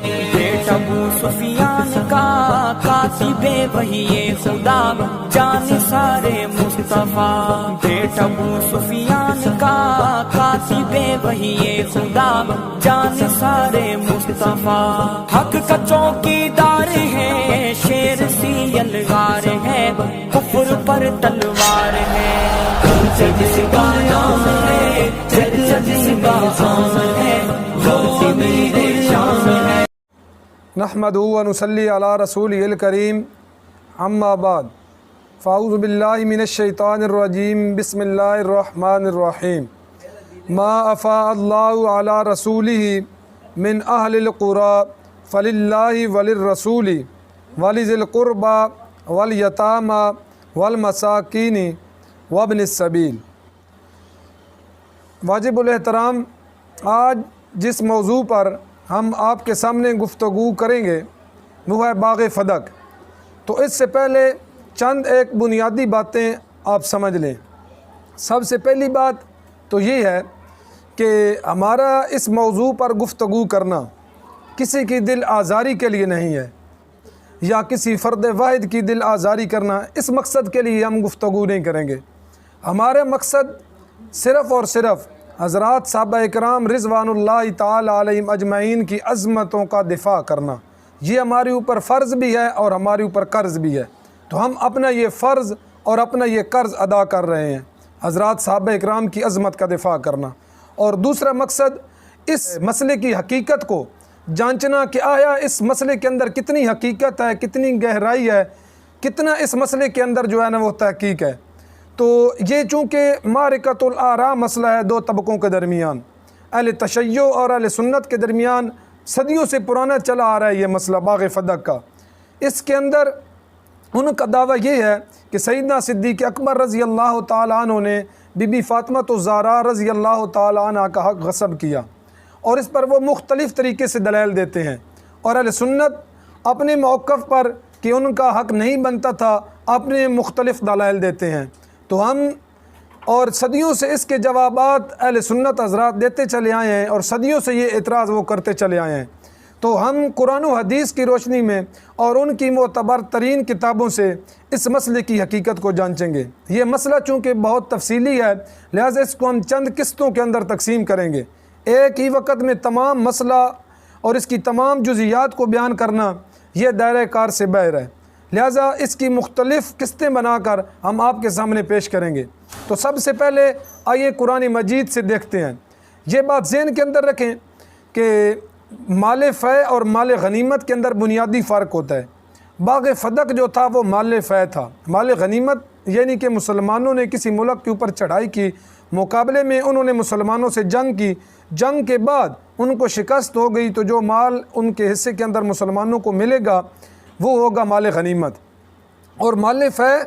बेटा अबू सुफियान का कातिबे वही खुदा जाने सारे मुस्तफा। बेटा अबू सुफियान का कातिबे वही खुदा जाने सारे मुस्तफा। हक का चौकीदार है, शेर सी अलगार है, कुफ्र पर तलवार है। जिसका नाम है, जिसका शान है, वो मेरे शान है। नहमदुहु व नुसल्ली अला रसूलिहिल करीम, अम्मा बाद, फ़ाऊज़ु बिल्लाहि मिनश शैतानिर रजीम, बिस्मिल्लाहिर रहमानिर रहीम। मा अफ़ा अल्लाहु अला रसूलिहि मिन अहलिल क़ुरा फ़लिल्लाहि वलिर्रसूलि वलिज़िल क़ुरबा वल यतामा वल मसाकीनि वब्निस सबील। वाजिबुल एहतराम, आज जिस मौजू पर हम आपके सामने गुफ्तगू करेंगे वो है बाग़ फ़दक। तो इससे पहले चंद एक बुनियादी बातें आप समझ लें। सबसे पहली बात तो ये है कि हमारा इस मौजू पर गुफ्तगू करना किसी की दिल आज़ारी के लिए नहीं है, या किसी फ़र्द वाहिद की दिल आज़ारी करना, इस मकसद के लिए हम गुफ्तगू नहीं करेंगे। हमारा मकसद सिर्फ़ और सिर्फ़ हज़रात साहबा इकराम रिज़वानुल्लाहि ताला अलैहिम अजमईन की अज़मतों का दिफ़ा करना, ये हमारे ऊपर फ़र्ज़ भी है और हमारे ऊपर कर्ज़ भी है। तो हम अपना ये फ़र्ज़ और अपना ये कर्ज़ अदा कर रहे हैं, हज़रात साहबा इकराम की अज़मत का दिफ़ा करना। और दूसरा मकसद इस मसले की हकीकत को जांचना कि आया इस मसले के अंदर कितनी हकीकत है, कितनी गहराई है, कितना इस मसले के अंदर जो है ना वो तहकीक है। तो ये चूँकि मारिकतुल आरा मसला है दो तबक़ों के दरमियान, अहले तशय्यो और अहले सुन्नत के दरमियान सदियों से पुराना चला आ रहा है ये मसला बाग़ फ़दक का। इसके अंदर उनका दावा ये है कि सैयदना सिद्दीक़ अकबर रज़ी अल्लाह ताला अन्हु ने बीबी फ़ातिमा ज़हरा रज़ी अल्लाह ताला अन्हा का हक़ गस्ब किया, और इस पर वो मुख्तलिफ़ तरीके से दलाइल देते हैं। और अहले सुन्नत अपने मौक़िफ़ पर कि उनका हक़ नहीं बनता था अपने मुख्तलिफ़ दलाइल देते हैं। तो हम और सदियों से इसके जवाबात अहले सुन्नत हज़रात देते चले आए हैं और सदियों से ये एतराज़ वो करते चले आए हैं। तो हम कुरान व हदीस की रोशनी में और उनकी मोतबर तरीन किताबों से इस मसले की हकीकत को जांचेंगे। ये मसला चूँकि बहुत तफसीली है, लिहाजा इसको हम चंद किस्तों के अंदर तकसीम करेंगे। एक ही वक़्त में तमाम मसला और इसकी तमाम जुज़ियात को बयान करना यह दायरे कार से बाहर है, लिहाजा इसकी मुख्तलिफ़ किस्तें बनाकर हम आपके सामने पेश करेंगे। तो सबसे पहले आइए कुरान मजीद से देखते हैं। ये बात ज़हन के अंदर रखें कि माल फ़ै और माल गनीमत के अंदर बुनियादी फ़र्क होता है। बाग़ फ़दक जो था वो माल फ़ै था। माल गनीमत यानी कि मुसलमानों ने किसी मुल्क के ऊपर चढ़ाई की, मुकाबले में उन्होंने मुसलमानों से जंग की, जंग के बाद उनको शिकस्त हो गई, तो जो माल उनके हिस्से के अंदर मुसलमानों को मिलेगा वो होगा माल गनीमत। और माल फ़ै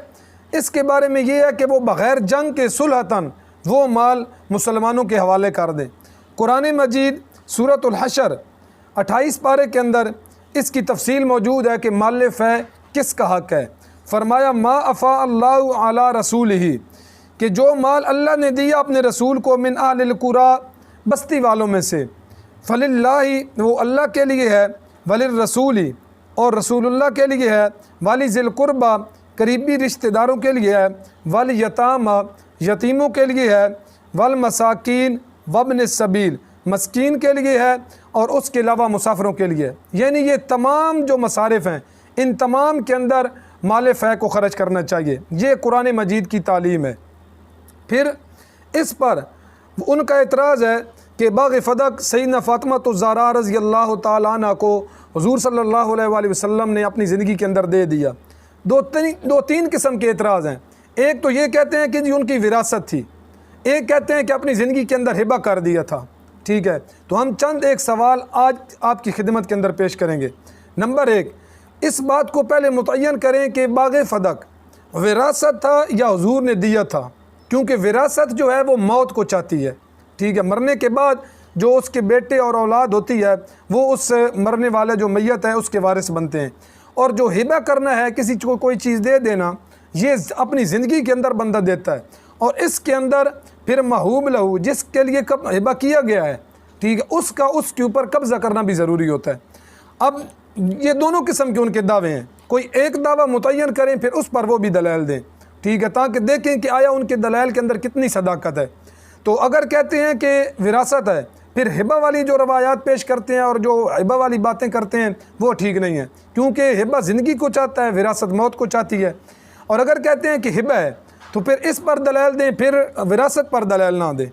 इसके बारे में ये है कि वो बग़ैर जंग के सुलहतन वो माल मुसलमानों के हवाले कर दें। कुरान मजीद सूरतुल हशर 28 पारे के अंदर इसकी तफसील मौजूद है कि माल फ़ै किसका हक़ है। फ़रमाया मा अफ़ा अल्लाहु अला रसूलिही, कि जो माल अल्लाह ने दिया अपने रसूल को, मिन अहलिल क़ुरा बस्ती वालों में से, फ़लिल्लाहि वो अल्लाह के लिए है, वलिर रसूली और रसूलुल्लाह के लिए है, वाली ज़िल क़ुरबा करीबी रिश्तेदारों के लिए है, वल यतामा यतीमों के लिए है, वल मसाकीन वब्न सबील मस्कीन के लिए है, और उसके अलावा मुसाफिरों के लिए। यानी ये तमाम जो मसारिफ़ हैं इन तमाम के अंदर माल फ़ै को ख़र्च करना चाहिए। ये कुरान मजीद की तालीम है। फिर इस पर उनका एतराज़ है कि बाग़ फ़दक सैयदना फ़ातिमा ज़हरा रज़ी अल्लाह ताला अन्हा को हुज़ूर सल्लल्लाहु अलैहि वसल्लम ने अपनी ज़िंदगी के अंदर दे दिया। दो तीन किस्म के एतराज़ हैं। एक तो ये कहते हैं कि जी उनकी विरासत थी, एक कहते हैं कि अपनी ज़िंदगी के अंदर हिबा कर दिया था। ठीक है, तो हम चंद एक सवाल आज आपकी खिदमत के अंदर पेश करेंगे। नंबर एक, इस बात को पहले मुतय्यन करें कि बाग़ फ़दक विरासत था या हुज़ूर ने दिया था, क्योंकि विरासत जो है वो मौत को चाहती है। ठीक है, मरने के बाद जो उसके बेटे और औलाद होती है वो उस मरने वाले जो मैयत है उसके वारिस बनते हैं। और जो हिबा करना है, किसी को कोई चीज़ दे देना, ये अपनी ज़िंदगी के अंदर बंदा देता है, और इसके अंदर फिर महूब लहू जिसके लिए कब हिबा किया गया है, ठीक है, उसका उसके ऊपर कब्ज़ा करना भी ज़रूरी होता है। अब ये दोनों किस्म के उनके दावे हैं, कोई एक दावा मुतय्यन करें फिर उस पर वो भी दलाल दें, ठीक है, ताकि देखें कि आया उनके दलाल के अंदर कितनी सदाकत है। तो अगर कहते हैं कि विरासत है, फिर हिबा वाली जो रवायात पेश करते हैं और जो हिबा वाली बातें करते हैं वो ठीक नहीं है, क्योंकि हिबा ज़िंदगी को चाहता है, विरासत मौत को चाहती है। और अगर कहते हैं कि हिबा है तो फिर इस पर दलाल दें, फिर विरासत पर दलाल ना दें,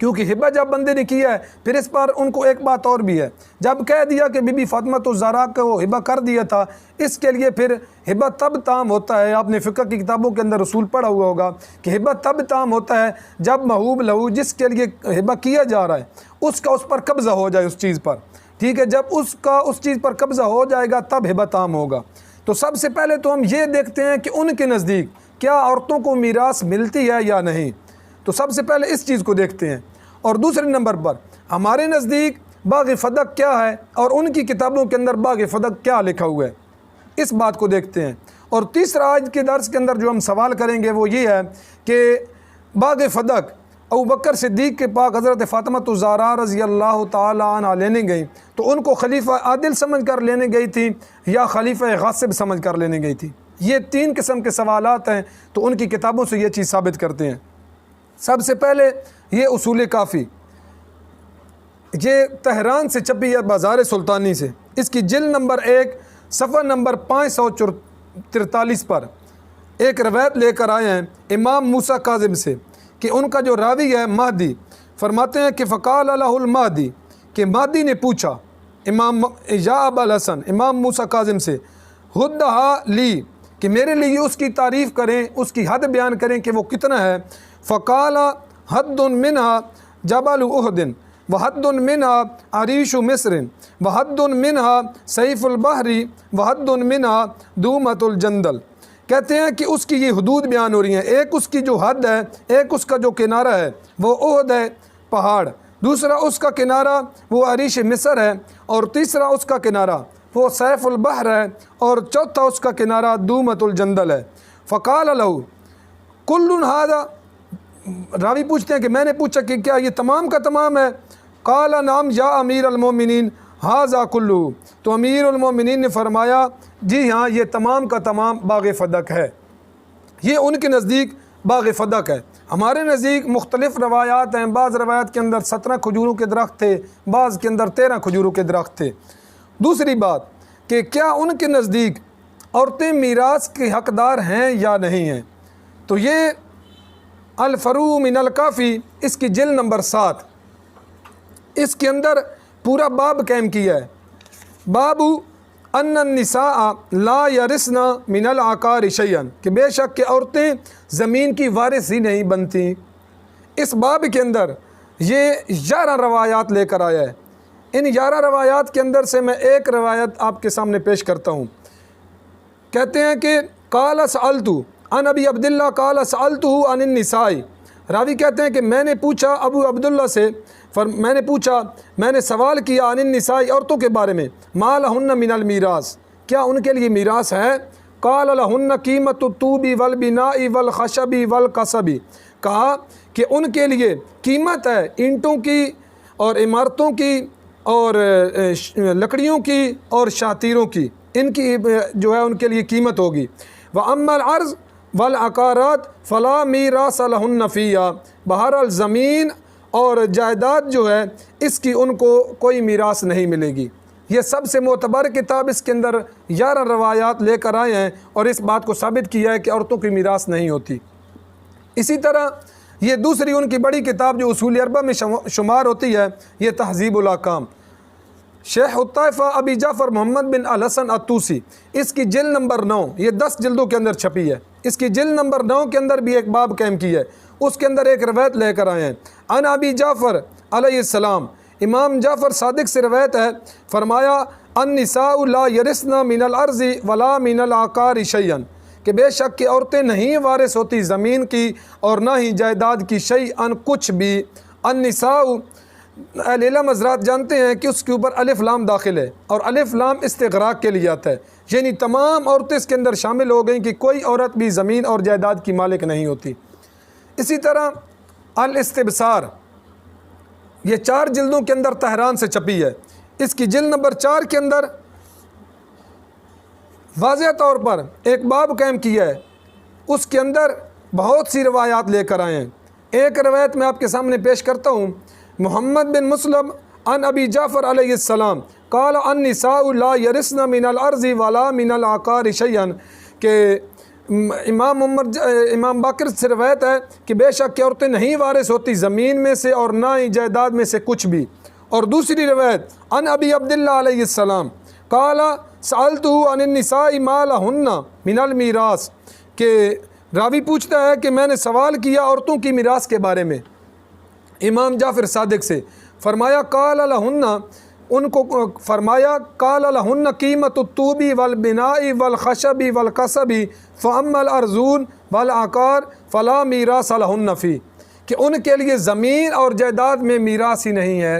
क्योंकि हिबा जब बंदे ने किया है फिर इस पर उनको एक बात और भी है, जब कह दिया कि बीबी फातिमा तो ज़हरा को वो हिबा कर दिया था, इसके लिए फिर हिबा तब ताम होता है। आपने फ़िक़्ह की किताबों के अंदर उसूल पढ़ा हुआ होगा कि हिबा तब ताम होता है जब महबूब लहू जिसके लिए हिबा किया जा रहा है उसका उस पर कब्ज़ा हो जाए, उस चीज़ पर, ठीक है, जब उसका उस चीज़ पर कब्ज़ा हो जाएगा तब हिबा ताम होगा। तो सबसे पहले तो हम ये देखते हैं कि उनके नज़दीक क्या औरतों को मीरास मिलती है या नहीं, तो सबसे पहले इस चीज़ को देखते हैं। और दूसरे नंबर पर हमारे नज़दीक बाग़ फदक क्या है और उनकी किताबों के अंदर बाग़ फदक क्या लिखा हुआ है, इस बात को देखते हैं। और तीसरा आज के दर्स के अंदर जो हम सवाल करेंगे वो ये है कि बाग़ फदक अबू बकर सिद्दीक़ के पाक हज़रत फ़ातिमा ज़हरा रज़ी अल्लाह ताला अन्हा लेने गई तो उनको खलीफा आदिल समझ कर लेने गई थी या खलीफा गासिब समझ कर लेने गई थी। ये तीन किस्म के सवालात हैं, तो उनकी किताबों से ये चीज़ साबित करते हैं। सबसे पहले ये उसूल काफ़ी, ये तेहरान से छपी है बाज़ार सुल्तानी से, इसकी जिल्द नंबर 1 सफ़ा नंबर 543 पर एक रवायत लेकर आए हैं इमाम मूसा काज़िम से कि उनका जो रावी है महदी, फरमाते हैं कि फ़क़ाल लहुल महदी, कि महदी ने पूछा इमाम या अबल हसन इमाम मूसा काज़िम से, हुद्दहा ली, कि मेरे लिए उसकी तारीफ़ करें, उसकी हद बयान करें कि वो कितना है। फ़क़ाल हद्दुन मिनहा जबल उहदिन व हद्दुन मिनहा अरीशु मिस्रिन व हद्दुन मिनहा सैफ़ुल बहरी व हद्दुन मिनहा दूमतुल जंदल। कहते हैं कि उसकी ये हदूद बयान हो रही हैं, एक उसकी जो हद है, एक उसका जो किनारा है वो उहद है पहाड़, दूसरा उसका किनारा वो अरीश मिस्र है, और तीसरा उसका किनारा वो सैफ़ुल बहर है, और चौथा उसका किनारा दूमतुल जंदल है। फ़क़ाल लहू कुल्लुन हादा, रावी पूछते हैं कि मैंने पूछा कि क्या ये तमाम का तमाम है। क़ाला नाम या अमीर अल-मोमिनीन हाज़ा कुल्लु, तो अमीर अल-मोमिनीन ने फरमाया जी हाँ ये तमाम का तमाम बाग़ फदक है। ये उनके नज़दीक बाग़ फदक है। हमारे नज़दीक मुख्तलिफ़ रवायात हैं, बाज़ रवायात के अंदर 17 खजूरों के दरख्त थे, बाज़ के अंदर 13 खजूरों के दरख्त थे। दूसरी बात कि क्या उनके नज़दीक औरतें मीरास के हक़दार हैं या नहीं हैं, तो ये अल-फ़रू मिनल काफ़ी इसकी जिल्द नंबर 7, इसके अंदर पूरा बाब कायम किया है, बाबू अन्नन निसा ला यरिसना मिनल आकार शयन, कि बेशक के औरतें ज़मीन की वारिस ही नहीं बनती। इस बाब के अंदर ये 11 रवायात लेकर आया है। इन 11 रवायात के अंदर से मैं एक रवायत आपके सामने पेश करता हूँ। कहते हैं कि काला सअल्तु अन अबी अब्दुल्ला काला सअल्तुहु अनिन निसाई, रावी कहते हैं कि मैंने पूछा अबू अब्दुल्ला से, मैंने सवाल किया अनिन निसाई, औरतों के बारे में, मा लहुन्ना मिनल मीरास, क्या उनके लिए मीरास है। काल लहुन्ना कीमतु तूबी वल बिनाई वल खशबी वल कसबी, कहा कि उनके लिए कीमत है ईंटों की और इमारतों की और लकड़ियों की और शातीरों की, इनकी जो है उनके लिए कीमत होगी। व अम्मल अर्ज़ वल अकारात फ़ला मीरास लहुन्ना फ़ीहा, बहरहाल ज़मीन और जायदाद जो है इसकी उनको कोई मीरास नहीं मिलेगी। ये सबसे मोतबर किताब, इसके अंदर 11 रवायात लेकर आए हैं और इस बात को साबित किया है कि औरतों की मीरास नहीं होती। इसी तरह ये दूसरी उनकी बड़ी किताब जो उसूल अरबा में शुमार होती है, ये तहज़ीबुल अहकाम, शेख उत्ताइफ़ा अबी जाफ़र मोहम्मद बिन अल हसन अत्तूसी, इसकी जिल्द नंबर 9, ये 10 जिल्दों के अंदर छपी है। इसकी जिल्द नंबर 9 के अंदर भी एक बाब कायम की है, उसके अंदर एक रवायत लेकर आए हैं अन अबी जाफ़र अलैहिस्सलाम, इमाम जाफ़र सादिक से रवायत है, फरमाया अन्निसाउ ला यरिसना मिनल अर्ज़ि वला मिनल आकारी शैयन, कि बेशक की औरतें नहीं वारिस होती ज़मीन की और ना ही जायदाद की, शैअन कुछ भी। अन्निसाउ अहले हज़रात जानते हैं कि उसके ऊपर अलिफ लाम दाखिल है और अलिफ लाम इस्तिग़राक़ के लिए आता है, यानी तमाम औरतें इसके अंदर शामिल हो गई कि कोई औरत भी ज़मीन और जायदाद की मालिक नहीं होती। इसी तरह अल इस्तिबसार, ये 4 जिल्दों के अंदर तेहरान से छपी है, इसकी जिल्द नंबर 4 के अंदर वाज़ेह तौर पर एक बाब कायम किया है, उसके अंदर बहुत सी रवायात लेकर आए हैं। एक रवायत मैं आपके सामने पेश करता हूँ। मोहम्मद बिन मुस्लिम अन अबी जाफ़र अलैहिस्सलाम क़ाल अन्निसाउ ला यरिस्न मिनल अर्ज़ि वला मिनल आक़ारि शैअन, के इमाम बाकर से रवायत है कि बेशक औरतें नहीं वारिस होती ज़मीन में से और ना ही जायदाद में से कुछ भी। और दूसरी रवायत अन अबी अब्दुल्लाह अलैहिस्सलाम क़ाल सअल्तुहु अनिन निसाइ मा लहुन्ना मिनल मीरास, के रावी पूछता है कि मैंने सवाल किया औरतों की मीरास के बारे में इमाम जाफ़र सादिक से। फरमाया काल लहुन्ना, उनको फरमाया काल लहुन्ना कीमत तूबी वल बिनाई वल खशबी वल कसबी फ़अम्मल अर्जून वल आकार फ़ला मीरास लहुन्ना फ़ी, कि उनके लिए ज़मीन और जायदाद में मीरास ही नहीं है।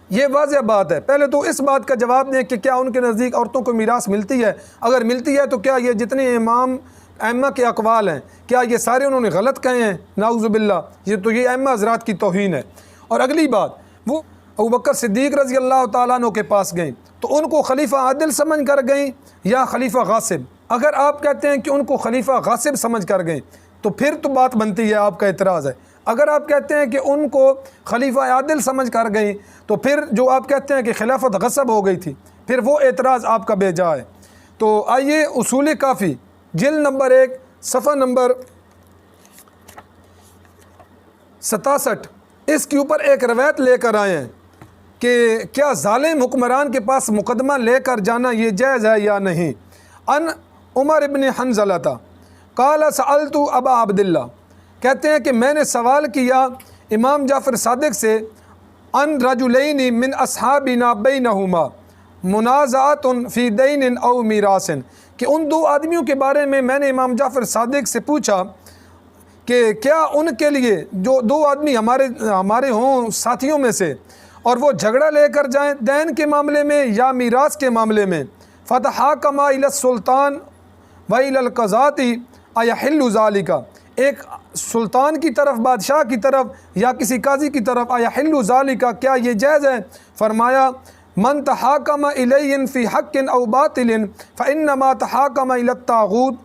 ये वाज़ेह बात है। पहले तो इस बात का जवाब दें कि क्या उनके नज़दीक औरतों को मीरास मिलती है, अगर मिलती है तो क्या ये जितने इमाम अम्मा के अक़वाल हैं क्या ये सारे उन्होंने गलत कहे हैं? नाउज़ुबिल्लाह, ये तो ये अम्मा हज़रात की तौहीन है। और अगली बात, वो अबू बकर सिद्दीक़ रज़ी अल्लाह तआला अन्हु के पास गई तो उनको खलीफा आदिल समझ कर गई या खलीफा गासिब? अगर आप कहते हैं कि उनको खलीफा गासिब समझ कर गए तो फिर तो बात बनती है, आपका एतराज़ है। अगर आप कहते हैं कि उनको खलीफा आदिल समझ कर गई तो फिर जो आप कहते हैं कि खिलाफत गसब हो गई थी, फिर वो एतराज़ आपका बेजा है। तो आइए उसूल काफ़ी जिल्द नंबर 1 सफ़ा नंबर 67 इसके ऊपर एक रवायत लेकर आए हैं कि क्या ज़ालिम हुक्मरान के पास मुकदमा लेकर जाना ये जायज़ है या नहीं। अन उमर इब्न हंज़लता क़ाल सअल्तु अबा अब्दुल्लाह, कहते हैं कि मैंने सवाल किया इमाम जाफ़र सादिक से अन रजुलैनि मिन अस्हाबिना बैनहुमा मुनाज़ातुन फ़ी दैन औ मीरासिन, कि उन दो आदमियों के बारे में मैंने इमाम जाफ़र सादिक से पूछा कि क्या उनके लिए जो दो आदमी हमारे हों साथियों में से और वो झगड़ा लेकर जाएं दैन के मामले में या मीरास के मामले में। फ़तहाकमा इला सुल्तान व इलल क़ज़ाती अयहिल्लु ज़ालिका, एक सुल्तान की तरफ, बादशाह की तरफ या किसी काजी की तरफ, अयहिल्लु ज़ालिका, क्या ये जायज़ है? फरमाया मन तहाकम इलैहिन फ़ी हक़्क़िन औ बातिलिन फ़इन्नमा तहाकम इला ताग़ूत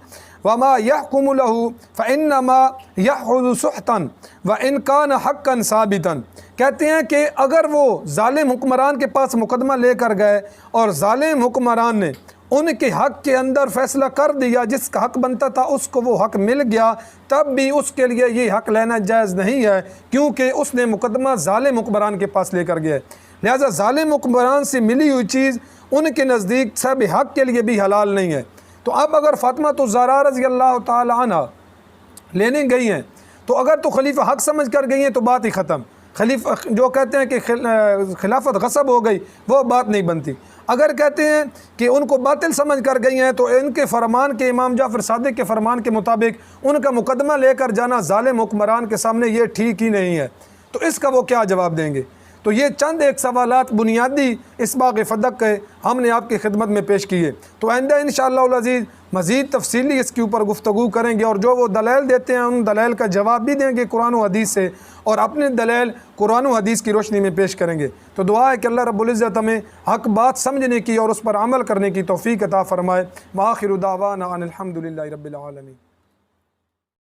वमा यहकुमु लहू फ़इन्नमा यअख़ुज़ु सुहतन व इन कान हक़्क़न साबितन। कहते हैं कि अगर वो ज़ालिम हुक्मरान के पास मुकदमा लेकर गए और ज़ालिम हुक्मरान ने उनके हक़ के अंदर फ़ैसला कर दिया, जिसका हक़ बनता था उसको वो हक़ मिल गया, तब भी उसके लिए ये हक़ लेना जायज़ नहीं है, क्योंकि उसने मुकदमा ज़ालिम हुक्मरान के पास लेकर गया। लिहाजा ज़ालिम हुक्मरान से मिली हुई चीज़ उनके नज़दीक सब हक़ के लिए भी हलाल नहीं है। तो अब अगर फ़ातिमा तो ज़हरा रज़ी अल्लाह तआला अन्हा लेने गई हैं तो अगर तो खलीफा हक़ समझ कर गई हैं तो बात ही ख़त्म। खलीफा जो कहते हैं कि खिलाफत गसब हो गई, वो बात नहीं बनती। अगर कहते हैं कि उनको बातिल समझ कर गई हैं तो इनके फरमान के, इमाम जाफ़र सादिक के फरमान के मुताबिक उनका मुकदमा लेकर जाना ज़ालिम हुक्मरान के सामने ये ठीक ही नहीं है। तो इसका वो क्या जवाब देंगे? तो ये चंद एक सवालात बुनियादी इस बाग़ फ़दक के हमने आपकी खिदमत में पेश किए। तो आइंदा इंशाअल्लाह अज़ीज़ मज़ीद तफसीली इसके ऊपर गुफ्तगू करेंगे और जो वो दलाइल देते हैं उन दलाइल का जवाब भी देंगे कुरान व हदीस से, और अपने दलाइल कुरान व हदीस की रोशनी में पेश करेंगे। तो दुआ है कि अल्लाह रब्बुल इज़्ज़त हमें हक़ बात समझने की और उस पर अमल करने की तौफ़ीक़ अता फ़रमाए। व आख़िरु दावाना अनिल हम्दुलिल्लाहि रब्बिल आलमीन।